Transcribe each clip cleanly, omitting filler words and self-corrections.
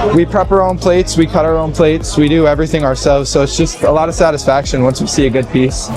We prep our own plates, we cut our own plates, we do everything ourselves, so it's just a lot of satisfaction once we see a good piece.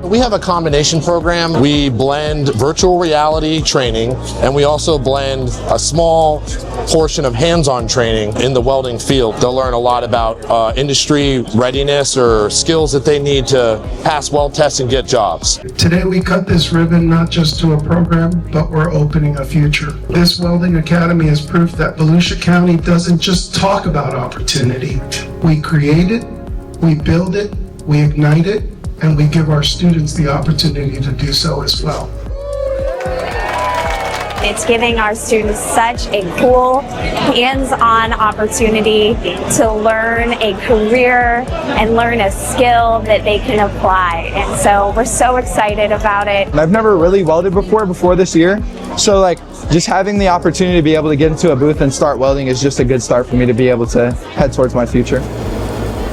We have a combination program. We blend virtual reality training, and we also blend a small portion of hands-on training in the welding field. They'll learn a lot about industry readiness or skills that they need to pass weld tests and get jobs. Today we cut this ribbon not just to a program, but we're opening a future. This Welding Academy is proof that Volusia County doesn't just talk about opportunity. We create it, we build it, we ignite it, and we give our students the opportunity to do so as well. It's giving our students such a cool, hands-on opportunity to learn a career and learn a skill that they can apply. And so we're so excited about it. I've never really welded before this year, so like just having the opportunity to be able to get into a booth and start welding is just a good start for me to be able to head towards my future.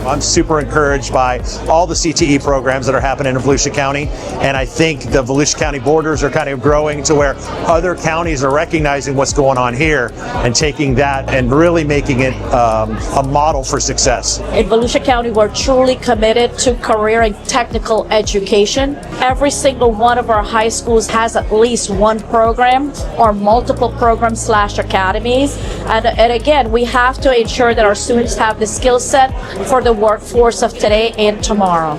I'm super encouraged by all the CTE programs that are happening in Volusia County, and I think the Volusia County borders are kind of growing to where other counties are recognizing what's going on here and taking that and really making it a model for success. In Volusia County, we're truly committed to career and technical education. Every single one of our high schools has at least one program or multiple programs / academies. And again, we have to ensure that our students have the skill set for the workforce of today and tomorrow.